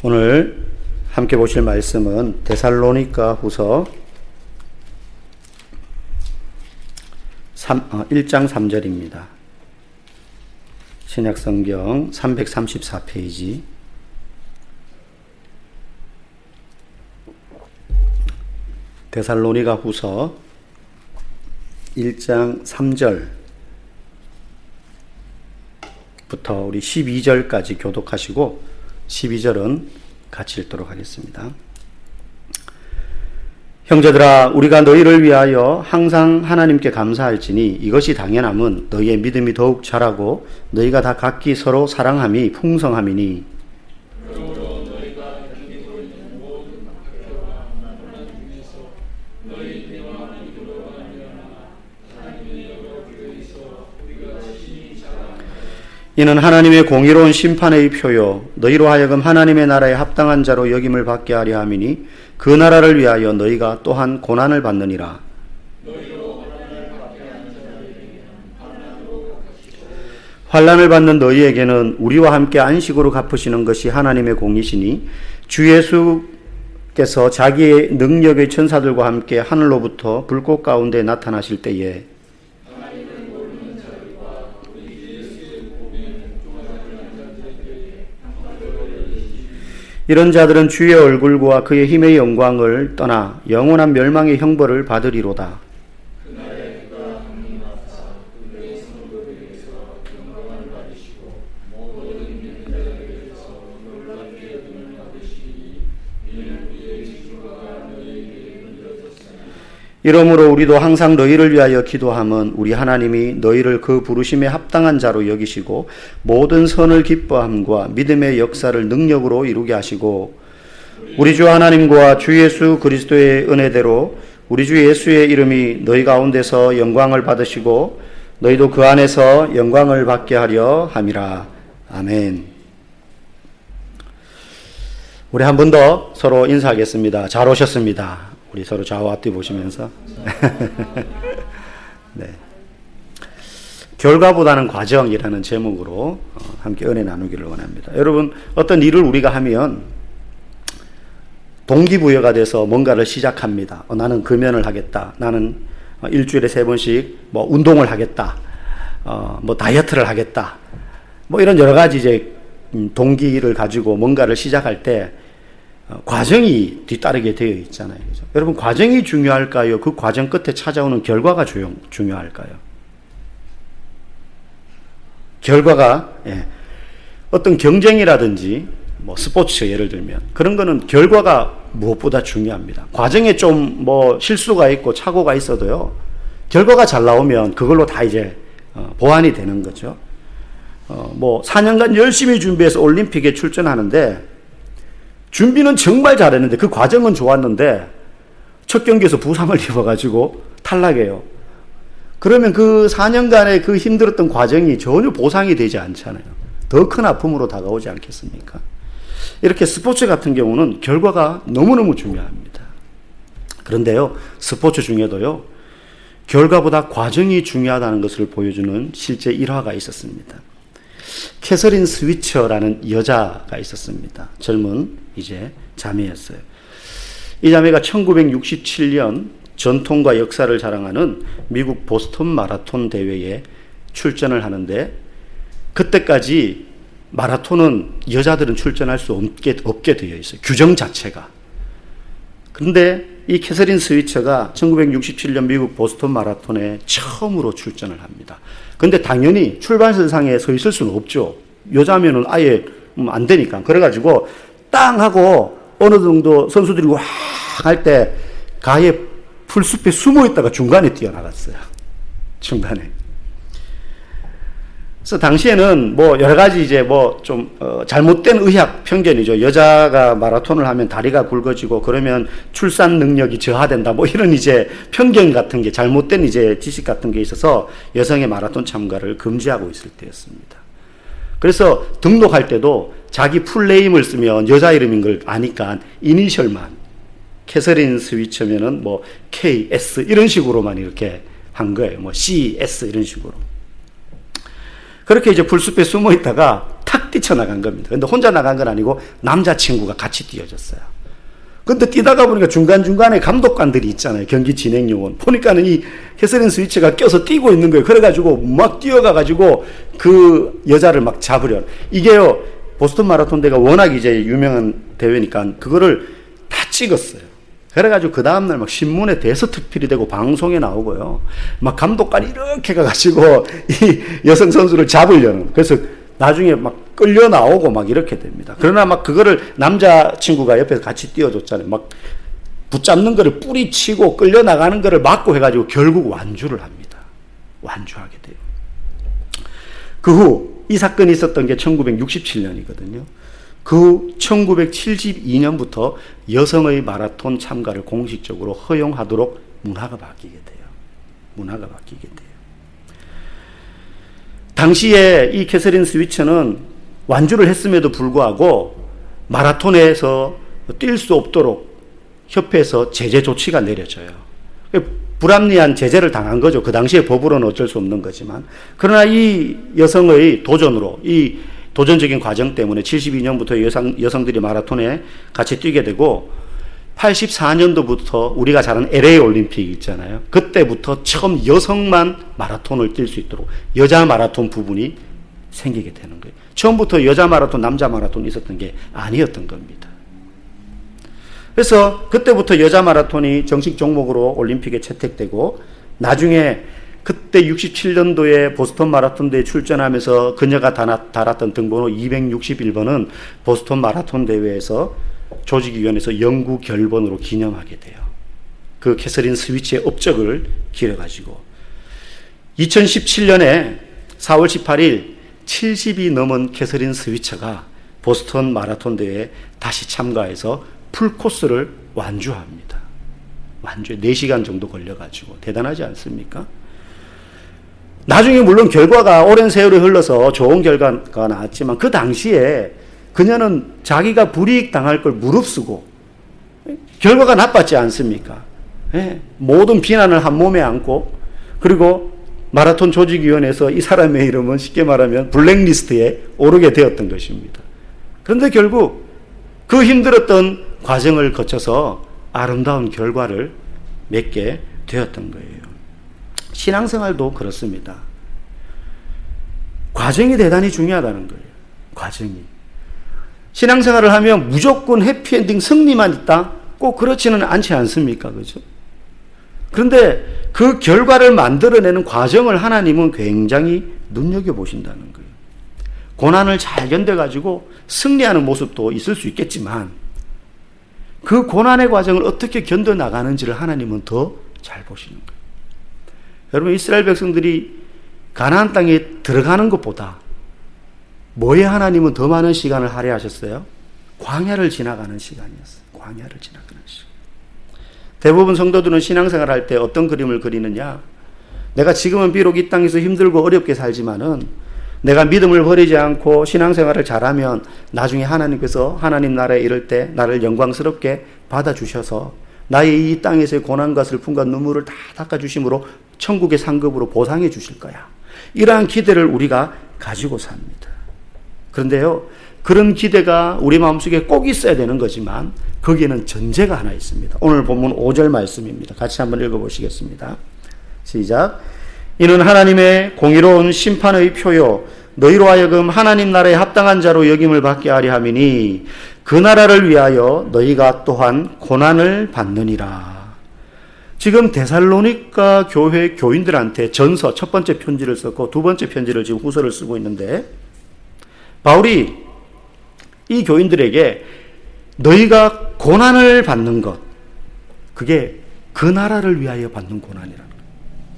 오늘 함께 보실 말씀은 데살로니가 후서 1장 3절입니다. 신약성경 334페이지. 데살로니가 후서 1장 3절부터 우리 12절까지 교독하시고 12절은 같이 읽도록 하겠습니다. 형제들아, 우리가 너희를 위하여 항상 하나님께 감사할지니 이것이 당연함은 너희의 믿음이 더욱 자라고 너희가 다 각기 서로 사랑함이 풍성함이니. 이는 하나님의 공의로운 심판의 표요 너희로 하여금 하나님의 나라에 합당한 자로 여김을 받게 하려 함이니 그 나라를 위하여 너희가 또한 고난을 받느니라. 환난을 받는 너희에게는 우리와 함께 안식으로 갚으시는 것이 하나님의 공이시니 주 예수께서 자기의 능력의 천사들과 함께 하늘로부터 불꽃 가운데 나타나실 때에 이런 자들은 주의 얼굴과 그의 힘의 영광을 떠나 영원한 멸망의 형벌을 받으리로다. 이러므로 우리도 항상 너희를 위하여 기도함은 우리 하나님이 너희를 그 부르심에 합당한 자로 여기시고 모든 선을 기뻐함과 믿음의 역사를 능력으로 이루게 하시고 우리 주 하나님과 주 예수 그리스도의 은혜대로 우리 주 예수의 이름이 너희 가운데서 영광을 받으시고 너희도 그 안에서 영광을 받게 하려 함이라. 아멘. 우리 한 번 더 서로 인사하겠습니다. 잘 오셨습니다. 우리 서로 좌우 앞뒤 보시면서 네. 결과보다는 과정이라는 제목으로 함께 은혜 나누기를 원합니다. 여러분, 어떤 일을 우리가 하면 동기부여가 돼서 뭔가를 시작합니다. 나는 금연을 하겠다. 나는 일주일에 3번씩 뭐 운동을 하겠다. 뭐 다이어트를 하겠다. 뭐 이런 여러 가지 이제 동기를 가지고 뭔가를 시작할 때 과정이 뒤따르게 되어 있잖아요. 그렇죠? 여러분, 과정이 중요할까요? 그 과정 끝에 찾아오는 결과가 중요할까요? 결과가, 어떤 경쟁이라든지 뭐 스포츠 예를 들면 그런 거는 결과가 무엇보다 중요합니다. 과정에 좀 뭐 실수가 있고 착오가 있어도요, 결과가 잘 나오면 그걸로 다 이제 보완이 되는 거죠. 뭐 4년간 열심히 준비해서 올림픽에 출전하는데 준비는 정말 잘했는데 그 과정은 좋았는데 첫 경기에서 부상을 입어가지고 탈락해요. 그러면 그 4년간의 그 힘들었던 과정이 전혀 보상이 되지 않잖아요. 더 큰 아픔으로 다가오지 않겠습니까? 이렇게 스포츠 같은 경우는 결과가 너무너무 중요합니다. 그런데요, 스포츠 중에도요, 결과보다 과정이 중요하다는 것을 보여주는 실제 일화가 있었습니다. 캐서린 스위처라는 여자가 있었습니다. 젊은 이제 자매였어요. 이 자매가 1967년 전통과 역사를 자랑하는 미국 보스턴 마라톤 대회에 출전을 하는데, 그때까지 마라톤은 여자들은 출전할 수 없게 되어 있어요. 규정 자체가. 그런데 이 캐서린 스위처가 1967년 미국 보스턴 마라톤에 처음으로 출전을 합니다. 근데 당연히 출발선상에 서 있을 수는 없죠. 여자면은 아예 안 되니까. 그래가지고 땅 하고 어느 정도 선수들이 와 할 때 가에 풀숲에 숨어 있다가 중간에 뛰어나갔어요. 중간에. 그래서 당시에는 뭐 여러 가지 이제 뭐 좀 잘못된 의학 편견이죠. 여자가 마라톤을 하면 다리가 굵어지고 그러면 출산 능력이 저하된다. 뭐 이런 이제 편견 같은 게, 잘못된 이제 지식 같은 게 있어서 여성의 마라톤 참가를 금지하고 있을 때였습니다. 그래서 등록할 때도 자기 풀네임을 쓰면 여자 이름인 걸 아니까 이니셜만, 캐서린 스위처면은 뭐 KS 이런 식으로만 이렇게 한 거예요. 뭐 CS 이런 식으로. 그렇게 이제 풀숲에 숨어 있다가 탁 뛰쳐나간 겁니다. 근데 혼자 나간 건 아니고 남자친구가 같이 뛰어졌어요. 근데 뛰다가 보니까 중간중간에 감독관들이 있잖아요. 경기 진행 요원. 보니까는 이 캐서린 스위치가 껴서 뛰고 있는 거예요. 그래가지고 막 뛰어가가지고 그 여자를 막 잡으려. 이게요, 보스턴 마라톤 대회가 워낙 이제 유명한 대회니까 그거를 다 찍었어요. 그래가지고 그 다음날 막 신문에 대서특필이 되고 방송에 나오고요. 막 감독관이 이렇게 가가지고 이 여성 선수를 잡으려는. 그래서 나중에 막 끌려 나오고 막 이렇게 됩니다. 그러나 막 그거를 남자친구가 옆에서 같이 띄워줬잖아요. 막 붙잡는 거를 뿌리치고 끌려 나가는 거를 막고 해가지고 결국 완주를 합니다. 완주하게 돼요. 그 후 이 사건이 있었던 게 1967년이거든요. 그 후 1972년부터 여성의 마라톤 참가를 공식적으로 허용하도록 문화가 바뀌게 돼요. 문화가 바뀌게 돼요. 당시에 이 캐서린 스위처는 완주를 했음에도 불구하고 마라톤에서 뛸 수 없도록 협회에서 제재 조치가 내려져요. 불합리한 제재를 당한 거죠. 그 당시에 법으로는 어쩔 수 없는 거지만. 그러나 이 여성의 도전으로, 이 도전적인 과정 때문에 72년부터 여성들이 마라톤에 같이 뛰게 되고 84년도부터 우리가 잘 아는 LA 올림픽 있잖아요. 그때부터 처음 여성만 마라톤을 뛸 수 있도록 여자 마라톤 부분이 생기게 되는 거예요. 처음부터 여자 마라톤, 남자 마라톤이 있었던 게 아니었던 겁니다. 그래서 그때부터 여자 마라톤이 정식 종목으로 올림픽에 채택되고 나중에 그때 67년도에 보스턴 마라톤 대회에 출전하면서 그녀가 달았던 등번호 261번은 보스턴 마라톤 대회에서 조직위원회에서 영구 결번으로 기념하게 돼요. 그 캐서린 스위치의 업적을 기려가지고 2017년에 4월 18일 70이 넘은 캐서린 스위처가 보스턴 마라톤 대회에 다시 참가해서 풀코스를 완주합니다. 완주에 4시간 정도 걸려가지고 대단하지 않습니까? 나중에 물론 결과가 오랜 세월이 흘러서 좋은 결과가 나왔지만 그 당시에 그녀는 자기가 불이익 당할 걸 무릅쓰고 결과가 나빴지 않습니까? 예, 모든 비난을 한 몸에 안고 그리고 마라톤 조직위원회에서 이 사람의 이름은 쉽게 말하면 블랙리스트에 오르게 되었던 것입니다. 그런데 결국 그 힘들었던 과정을 거쳐서 아름다운 결과를 맺게 되었던 거예요. 신앙생활도 그렇습니다. 과정이 대단히 중요하다는 거예요. 과정이. 신앙생활을 하면 무조건 해피엔딩 승리만 있다? 꼭 그렇지는 않지 않습니까? 그죠? 그런데 그 결과를 만들어내는 과정을 하나님은 굉장히 눈여겨보신다는 거예요. 고난을 잘 견뎌가지고 승리하는 모습도 있을 수 있겠지만 그 고난의 과정을 어떻게 견뎌나가는지를 하나님은 더 잘 보시는 거예요. 여러분, 이스라엘 백성들이 가나안 땅에 들어가는 것보다 뭐에 하나님은 더 많은 시간을 할애하셨어요? 광야를 지나가는 시간이었어요. 광야를 지나가는 시간. 대부분 성도들은 신앙생활 할 때 어떤 그림을 그리느냐? 내가 지금은 비록 이 땅에서 힘들고 어렵게 살지만은 내가 믿음을 버리지 않고 신앙생활을 잘하면 나중에 하나님께서 하나님 나라에 이를 때 나를 영광스럽게 받아주셔서 나의 이 땅에서의 고난과 슬픔과 눈물을 다 닦아주심으로 천국의 상급으로 보상해 주실 거야. 이러한 기대를 우리가 가지고 삽니다. 그런데요, 그런 기대가 우리 마음속에 꼭 있어야 되는 거지만 거기에는 전제가 하나 있습니다. 오늘 본문 5절 말씀입니다. 같이 한번 읽어보시겠습니다. 시작. 이는 하나님의 공의로운 심판의 표요 너희로 하여금 하나님 나라에 합당한 자로 여김을 받게 하려 함이니 그 나라를 위하여 너희가 또한 고난을 받느니라. 지금 데살로니가 교회 교인들한테 전서 첫 번째 편지를 썼고 두 번째 편지를 지금 후서를 쓰고 있는데 바울이 이 교인들에게 너희가 고난을 받는 것 그게 그 나라를 위하여 받는 고난이라는 거예요.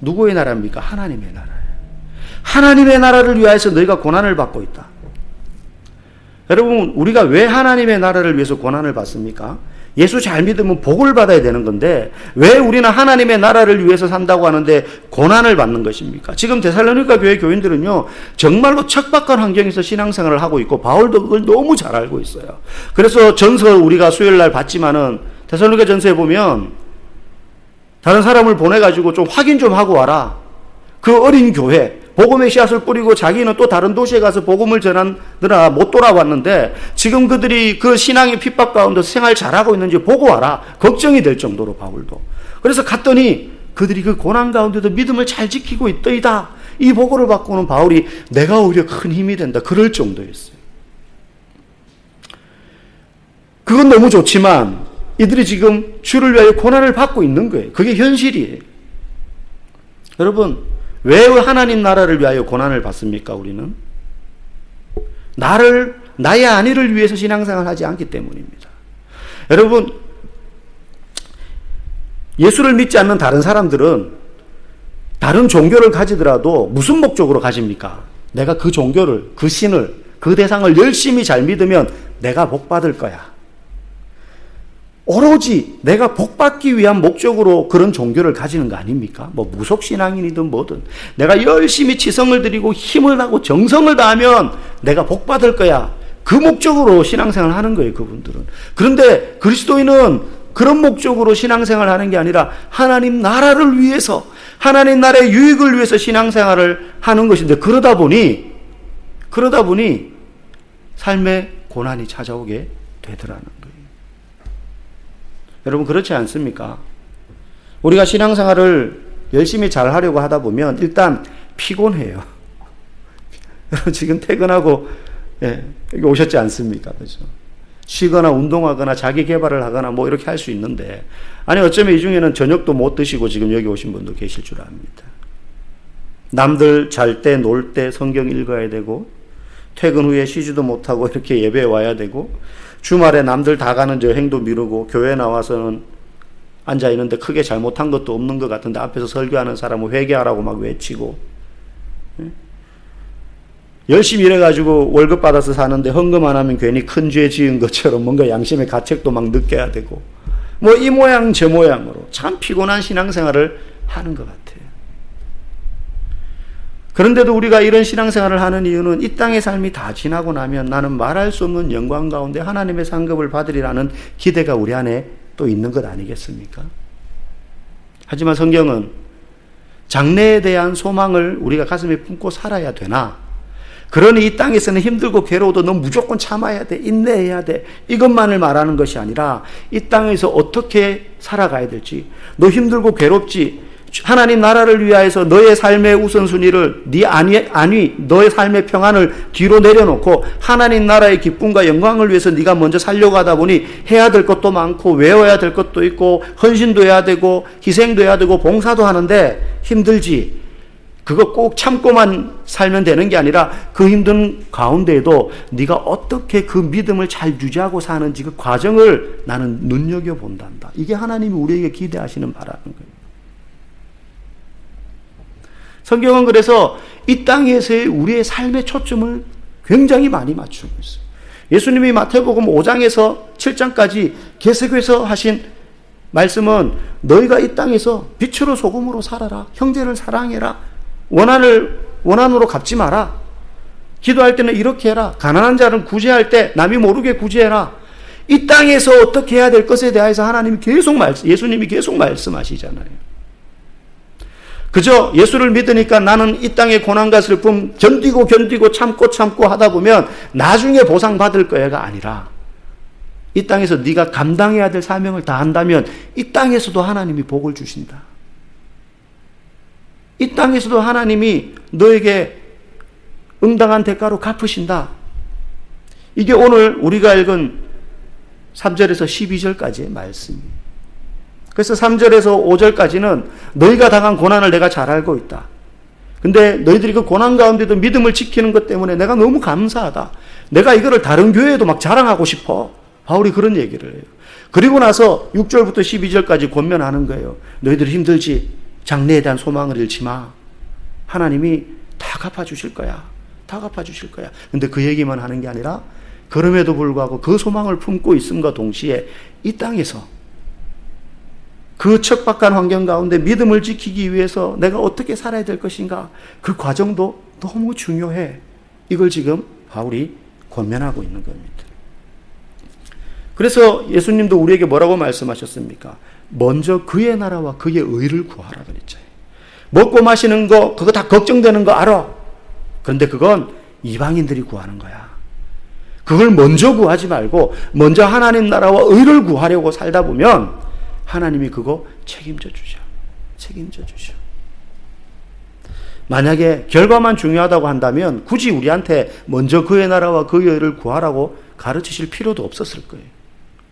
누구의 나라입니까? 하나님의 나라예요. 하나님의 나라를 위하여서 너희가 고난을 받고 있다. 여러분, 우리가 왜 하나님의 나라를 위해서 고난을 받습니까? 예수 잘 믿으면 복을 받아야 되는 건데 왜 우리는 하나님의 나라를 위해서 산다고 하는데 고난을 받는 것입니까? 지금 데살로니가 교회 교인들은요 정말로 척박한 환경에서 신앙생활을 하고 있고 바울도 그걸 너무 잘 알고 있어요. 그래서 전서 우리가 수요일날 봤지만은 데살로니가 전서에 보면 다른 사람을 보내가지고 좀 확인 좀 하고 와라. 그 어린 교회 복음의 씨앗을 뿌리고 자기는 또 다른 도시에 가서 복음을 전하느라 못 돌아왔는데 지금 그들이 그 신앙의 핍박 가운데 생활 잘하고 있는지 보고 와라. 걱정이 될 정도로 바울도. 그래서 갔더니 그들이 그 고난 가운데도 믿음을 잘 지키고 있더이다. 이 보고를 받고는 바울이 내가 오히려 큰 힘이 된다. 그럴 정도였어요. 그건 너무 좋지만 이들이 지금 주를 위하여 고난을 받고 있는 거예요. 그게 현실이에요. 여러분, 왜 하나님 나라를 위하여 고난을 받습니까? 우리는 나의 안위를 위해서 신앙생활을 하지 않기 때문입니다. 여러분, 예수를 믿지 않는 다른 사람들은 다른 종교를 가지더라도 무슨 목적으로 가집니까? 내가 그 종교를, 그 신을, 그 대상을 열심히 잘 믿으면 내가 복 받을 거야. 오로지 내가 복받기 위한 목적으로 그런 종교를 가지는 거 아닙니까? 뭐 무속신앙인이든 뭐든 내가 열심히 지성을 들이고 힘을 하고 정성을 다하면 내가 복받을 거야. 그 목적으로 신앙생활을 하는 거예요, 그분들은. 그런데 그리스도인은 그런 목적으로 신앙생활을 하는 게 아니라 하나님 나라를 위해서, 하나님 나라의 유익을 위해서 신앙생활을 하는 것인데 그러다 보니 삶의 고난이 찾아오게 되더라는 거예요. 여러분, 그렇지 않습니까? 우리가 신앙생활을 열심히 잘 하려고 하다 보면 일단 피곤해요. 여러분, 지금 퇴근하고 여기 오셨지 않습니까? 그죠? 쉬거나 운동하거나 자기 개발을 하거나 뭐 이렇게 할 수 있는데, 아니 어쩌면 이 중에는 저녁도 못 드시고 지금 여기 오신 분도 계실 줄 압니다. 남들 잘 때, 놀 때 성경 읽어야 되고, 퇴근 후에 쉬지도 못하고 이렇게 예배에 와야 되고, 주말에 남들 다 가는 저 행도 미루고 교회 나와서는 앉아 있는데 크게 잘못한 것도 없는 것 같은데 앞에서 설교하는 사람은 회개하라고 막 외치고, 열심히 일해가지고 월급 받아서 사는데 헌금 안 하면 괜히 큰 죄 지은 것처럼 뭔가 양심의 가책도 막 느껴야 되고, 뭐 이 모양 저 모양으로 참 피곤한 신앙생활을 하는 것 같아요. 그런데도 우리가 이런 신앙생활을 하는 이유는 이 땅의 삶이 다 지나고 나면 나는 말할 수 없는 영광 가운데 하나님의 상급을 받으리라는 기대가 우리 안에 또 있는 것 아니겠습니까? 하지만 성경은 장래에 대한 소망을 우리가 가슴에 품고 살아야 되나? 그러니 이 땅에서는 힘들고 괴로워도 너 무조건 참아야 돼, 인내해야 돼, 이것만을 말하는 것이 아니라 이 땅에서 어떻게 살아가야 될지, 너 힘들고 괴롭지, 하나님 나라를 위하여서 너의 삶의 우선순위를, 네 안위, 너의 삶의 평안을 뒤로 내려놓고 하나님 나라의 기쁨과 영광을 위해서 네가 먼저 살려고 하다 보니 해야 될 것도 많고 외워야 될 것도 있고 헌신도 해야 되고 희생도 해야 되고 봉사도 하는데 힘들지. 그거 꼭 참고만 살면 되는 게 아니라 그 힘든 가운데에도 네가 어떻게 그 믿음을 잘 유지하고 사는지 그 과정을 나는 눈여겨본단다. 이게 하나님이 우리에게 기대하시는 바라는 거예요. 성경은 그래서 이 땅에서의 우리의 삶의 초점을 굉장히 많이 맞추고 있어요. 예수님이 마태복음 5장에서 7장까지 계속해서 하신 말씀은 너희가 이 땅에서 빛으로 소금으로 살아라. 형제를 사랑해라. 원한으로 갚지 마라. 기도할 때는 이렇게 해라. 가난한 자는 구제할 때 남이 모르게 구제해라. 이 땅에서 어떻게 해야 될 것에 대해서 예수님이 계속 말씀하시잖아요. 그저 예수를 믿으니까 나는 이 땅의 고난과 슬픔 견디고 참고 하다 보면 나중에 보상받을 거야가 아니라 이 땅에서 네가 감당해야 될 사명을 다한다면 이 땅에서도 하나님이 복을 주신다. 이 땅에서도 하나님이 너에게 응당한 대가로 갚으신다. 이게 오늘 우리가 읽은 3절에서 12절까지의 말씀이에요. 그래서 3절에서 5절까지는 너희가 당한 고난을 내가 잘 알고 있다. 근데 너희들이 그 고난 가운데도 믿음을 지키는 것 때문에 내가 너무 감사하다. 내가 이거를 다른 교회에도 막 자랑하고 싶어. 바울이 그런 얘기를 해요. 그리고 나서 6절부터 12절까지 권면하는 거예요. 너희들이 힘들지? 장래에 대한 소망을 잃지 마. 하나님이 다 갚아주실 거야. 다 갚아주실 거야. 근데 그 얘기만 하는 게 아니라 그럼에도 불구하고 그 소망을 품고 있음과 동시에 이 땅에서 그 척박한 환경 가운데 믿음을 지키기 위해서 내가 어떻게 살아야 될 것인가, 그 과정도 너무 중요해. 이걸 지금 바울이 권면하고 있는 겁니다. 그래서 예수님도 우리에게 뭐라고 말씀하셨습니까? 먼저 그의 나라와 그의 의를 구하라 그랬잖아요. 먹고 마시는 거 그거 다 걱정되는 거 알아. 그런데 그건 이방인들이 구하는 거야. 그걸 먼저 구하지 말고 먼저 하나님 나라와 의를 구하려고 살다 보면 하나님이 그거 책임져 주셔. 책임져 주셔. 만약에 결과만 중요하다고 한다면 굳이 우리한테 먼저 그의 나라와 그의 의를 구하라고 가르치실 필요도 없었을 거예요.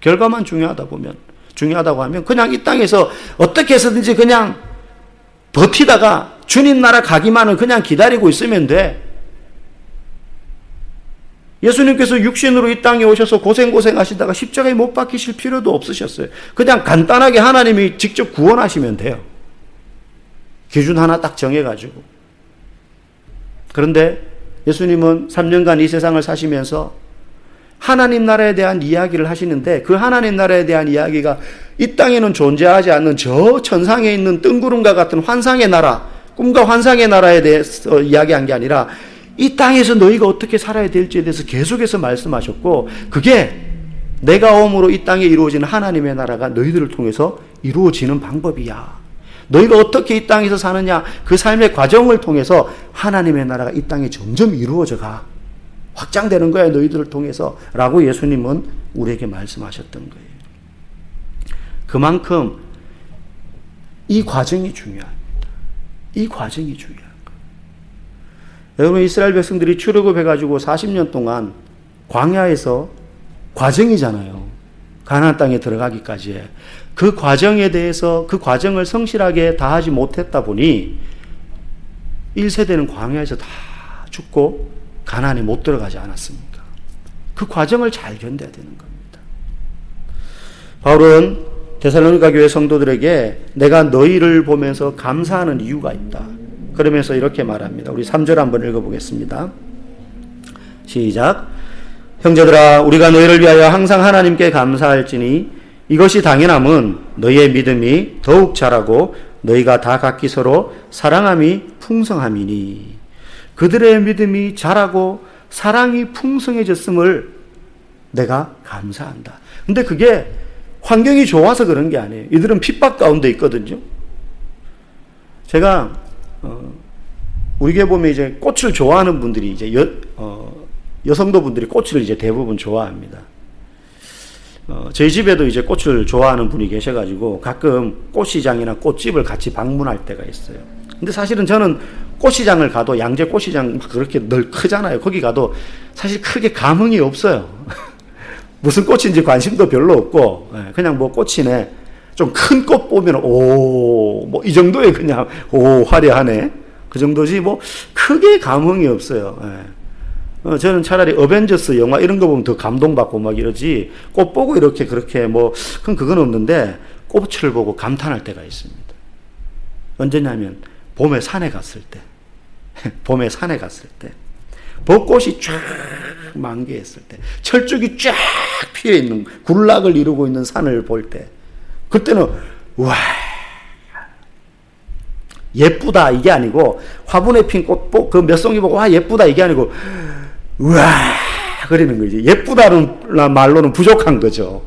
결과만 중요하다고 하면 그냥 이 땅에서 어떻게 해서든지 그냥 버티다가 주님 나라 가기만을 그냥 기다리고 있으면 돼. 예수님께서 육신으로 이 땅에 오셔서 고생하시다가 십자가에 못 박히실 필요도 없으셨어요. 그냥 간단하게 하나님이 직접 구원하시면 돼요. 기준 하나 딱 정해가지고. 그런데 예수님은 3년간 이 세상을 사시면서 하나님 나라에 대한 이야기를 하시는데 그 하나님 나라에 대한 이야기가 이 땅에는 존재하지 않는 저 천상에 있는 뜬구름과 같은 환상의 나라, 꿈과 환상의 나라에 대해서 이야기한 게 아니라 이 땅에서 너희가 어떻게 살아야 될지에 대해서 계속해서 말씀하셨고 그게 내가 오므로 이 땅에 이루어지는 하나님의 나라가 너희들을 통해서 이루어지는 방법이야. 너희가 어떻게 이 땅에서 사느냐 그 삶의 과정을 통해서 하나님의 나라가 이 땅에 점점 이루어져 가. 확장되는 거야 너희들을 통해서 라고 예수님은 우리에게 말씀하셨던 거예요. 그만큼 이 과정이 중요합니다. 이 과정이 중요한 거예요. 여러분 이스라엘 백성들이 출애굽해가지고 40년 동안 광야에서 과정이잖아요. 가나안 땅에 들어가기까지의 그 과정에 대해서 그 과정을 성실하게 다하지 못했다 보니 1세대는 광야에서 다 죽고 가나안에 못 들어가지 않았습니까? 그 과정을 잘 견뎌야 되는 겁니다. 바울은 데살로니가 교회 성도들에게 내가 너희를 보면서 감사하는 이유가 있다. 그러면서 이렇게 말합니다. 우리 3절 한번 읽어보겠습니다. 시작. 형제들아 우리가 너희를 위하여 항상 하나님께 감사할지니 이것이 당연함은 너희의 믿음이 더욱 자라고 너희가 다 각기 서로 사랑함이 풍성함이니 그들의 믿음이 자라고 사랑이 풍성해졌음을 내가 감사한다. 근데 그게 환경이 좋아서 그런 게 아니에요. 이들은 핍박 가운데 있거든요. 제가 우리 교회 보면 이제 꽃을 좋아하는 분들이 이제 여성도분들이 꽃을 이제 대부분 좋아합니다. 저희 집에도 이제 꽃을 좋아하는 분이 계셔가지고 가끔 꽃시장이나 꽃집을 같이 방문할 때가 있어요. 근데 사실은 저는 꽃시장을 가도 양재 꽃시장 그렇게 늘 크잖아요. 거기 가도 사실 크게 감흥이 없어요. 무슨 꽃인지 관심도 별로 없고 그냥 뭐 꽃이네. 좀 큰 꽃 보면 뭐 이 정도에 그냥 화려하네. 그 정도지 뭐 크게 감흥이 없어요. 저는 차라리 어벤져스 영화 이런 거 보면 더 감동받고 막 이러지 꽃 보고 이렇게 그렇게 뭐 그건 없는데 꽃을 보고 감탄할 때가 있습니다. 언제냐면 봄에 산에 갔을 때 벚꽃이 쫙 만개했을 때 철쭉이 쫙 피어있는 군락을 이루고 있는 산을 볼 때 그때는 와 예쁘다 이게 아니고 화분에 핀 꽃 그 몇 송이 보고 와 예쁘다 이게 아니고 우와 그러는 거지. 예쁘다는 말로는 부족한 거죠.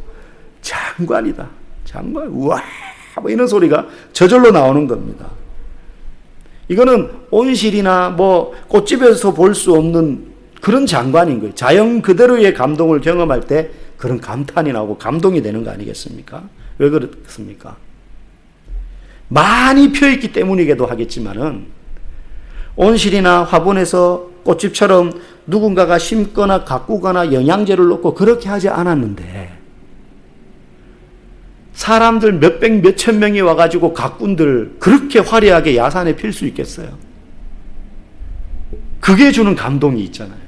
장관이다. 장관 우와 뭐 이런 소리가 저절로 나오는 겁니다. 이거는 온실이나 뭐 꽃집에서 볼 수 없는 그런 장관인 거예요. 자연 그대로의 감동을 경험할 때 그런 감탄이 나오고 감동이 되는 거 아니겠습니까? 왜 그렇습니까? 많이 펴있기 때문이기도 하겠지만은 온실이나 화분에서 꽃집처럼 누군가가 심거나 가꾸거나 영양제를 넣고 그렇게 하지 않았는데 사람들 몇백 몇천 명이 와가지고 가꾼들 그렇게 화려하게 야산에 필 수 있겠어요? 그게 주는 감동이 있잖아요.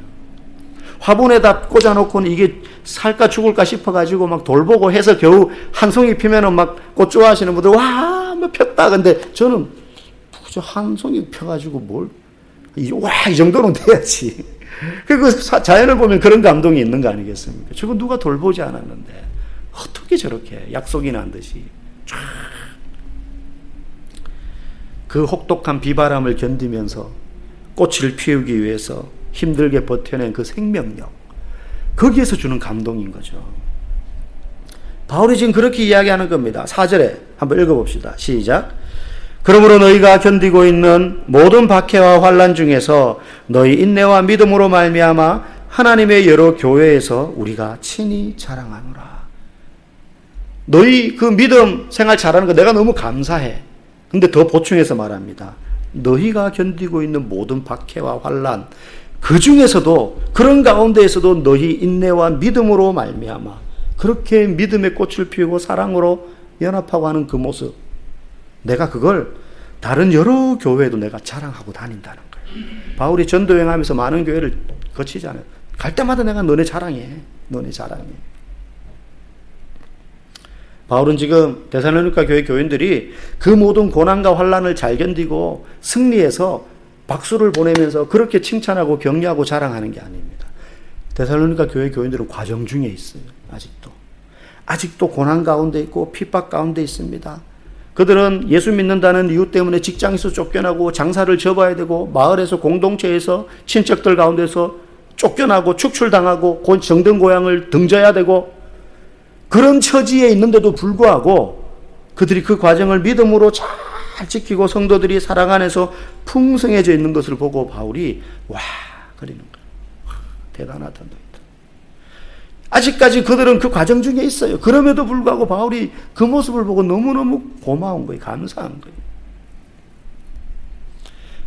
화분에다 꽂아놓고는 이게 살까 죽을까 싶어가지고 막 돌보고 해서 겨우 한 송이 피면은 막 꽃 좋아하시는 분들 와, 뭐 폈다. 근데 저는 한 송이 펴가지고 이 정도는 돼야지. 그 자연을 보면 그런 감동이 있는 거 아니겠습니까? 저거 누가 돌보지 않았는데 어떻게 저렇게 약속이 난 듯이 쫙 그 혹독한 비바람을 견디면서 꽃을 피우기 위해서 힘들게 버텨낸 그 생명력 거기에서 주는 감동인 거죠. 바울이 지금 그렇게 이야기하는 겁니다. 4절에 한번 읽어봅시다. 시작. 그러므로 너희가 견디고 있는 모든 박해와 환난 중에서 너희 인내와 믿음으로 말미암아 하나님의 여러 교회에서 우리가 친히 자랑하노라. 너희 그 믿음 생활 잘하는 거 내가 너무 감사해. 근데 더 보충해서 말합니다. 너희가 견디고 있는 모든 박해와 환난, 그 중에서도 그런 가운데에서도 너희 인내와 믿음으로 말미암아 그렇게 믿음의 꽃을 피우고 사랑으로 연합하고 하는 그 모습, 내가 그걸 다른 여러 교회에도 내가 자랑하고 다닌다는 거예요. 바울이 전도 여행하면서 많은 교회를 거치잖아요. 갈 때마다 내가 너네 자랑해. 너네 자랑해. 바울은 지금 데살로니가 교회 교인들이 그 모든 고난과 환난을 잘 견디고 승리해서 박수를 보내면서 그렇게 칭찬하고 격려하고 자랑하는 게 아닙니다. 데살로니가 교회 교인들은 과정 중에 있어요. 아직도 고난 가운데 있고 핍박 가운데 있습니다. 그들은 예수 믿는다는 이유 때문에 직장에서 쫓겨나고 장사를 접어야 되고 마을에서 공동체에서 친척들 가운데서 쫓겨나고 축출당하고 정든 고향을 등져야 되고 그런 처지에 있는데도 불구하고 그들이 그 과정을 믿음으로 잘 지키고 성도들이 사랑 안에서 풍성해져 있는 것을 보고 바울이 와 그리는 거예요. 대단하다 너희들. 아직까지 그들은 그 과정 중에 있어요. 그럼에도 불구하고 바울이 그 모습을 보고 너무너무 고마운 거예요. 감사한 거예요.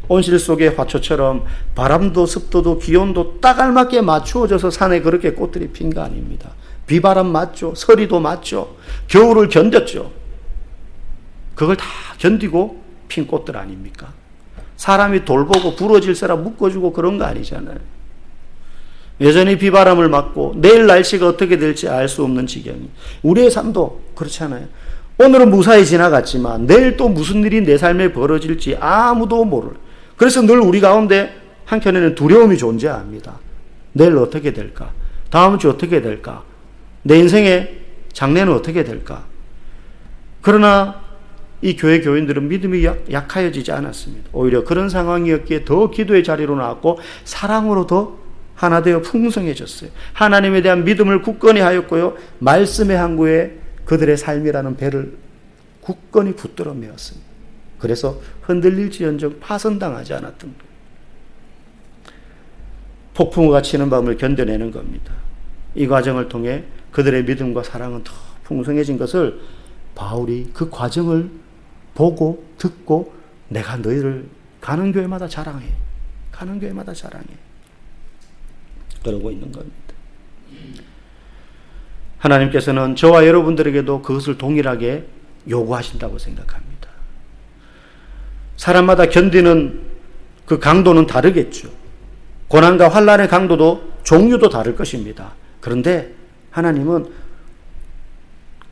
온실 속의 화초처럼 바람도 습도도 기온도 딱 알맞게 맞추어져서 산에 그렇게 꽃들이 핀 거 아닙니다. 비바람 맞죠. 서리도 맞죠. 겨울을 견뎠죠. 그걸 다 견디고 핀 꽃들 아닙니까? 사람이 돌보고 부러질 사람 묶어주고 그런 거 아니잖아요. 여전히 비바람을 맞고 내일 날씨가 어떻게 될지 알 수 없는 지경이. 우리의 삶도 그렇잖아요. 오늘은 무사히 지나갔지만 내일 또 무슨 일이 내 삶에 벌어질지 아무도 모를. 그래서 늘 우리 가운데 한켠에는 두려움이 존재합니다. 내일 어떻게 될까? 다음 주 어떻게 될까? 내 인생의 장래는 어떻게 될까? 그러나 이 교회 교인들은 믿음이 약하여지지 않았습니다. 오히려 그런 상황이었기에 더 기도의 자리로 나왔고 사랑으로 더 하나 되어 풍성해졌어요. 하나님에 대한 믿음을 굳건히 하였고요. 말씀의 항구에 그들의 삶이라는 배를 굳건히 붙들어 메었습니다. 그래서 흔들릴지언정 파손당하지 않았던 거예요. 폭풍우가 치는 밤을 견뎌내는 겁니다. 이 과정을 통해 그들의 믿음과 사랑은 더 풍성해진 것을 바울이 그 과정을 보고 듣고 내가 너희를 가는 교회마다 자랑해. 가는 교회마다 자랑해. 그러고 있는 겁니다. 하나님께서는 저와 여러분들에게도 그것을 동일하게 요구하신다고 생각합니다. 사람마다 견디는 그 강도는 다르겠죠. 고난과 환난의 강도도 종류도 다를 것입니다. 그런데 하나님은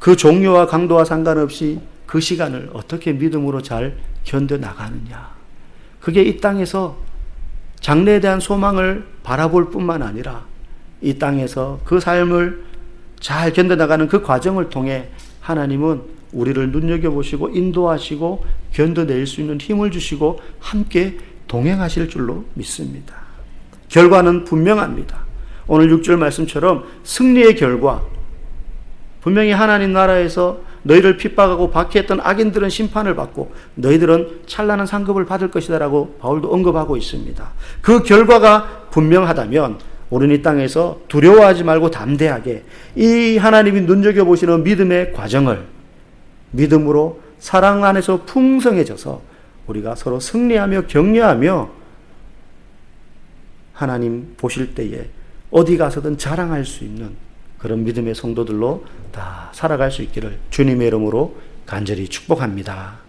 그 종류와 강도와 상관없이 그 시간을 어떻게 믿음으로 잘 견뎌나가느냐. 그게 이 땅에서 장래에 대한 소망을 바라볼 뿐만 아니라 이 땅에서 그 삶을 잘 견뎌나가는 그 과정을 통해 하나님은 우리를 눈여겨보시고 인도하시고 견뎌낼 수 있는 힘을 주시고 함께 동행하실 줄로 믿습니다. 결과는 분명합니다. 오늘 6절 말씀처럼 승리의 결과, 분명히 하나님 나라에서 너희를 핍박하고 박해했던 악인들은 심판을 받고 너희들은 찬란한 상급을 받을 것이다 라고 바울도 언급하고 있습니다. 그 결과가 분명하다면 우리는 이 땅에서 두려워하지 말고 담대하게 이 하나님이 눈여겨보시는 믿음의 과정을 믿음으로 사랑 안에서 풍성해져서 우리가 서로 승리하며 격려하며 하나님 보실 때에 어디 가서든 자랑할 수 있는 그런 믿음의 성도들로 다 살아갈 수 있기를 주님의 이름으로 간절히 축복합니다.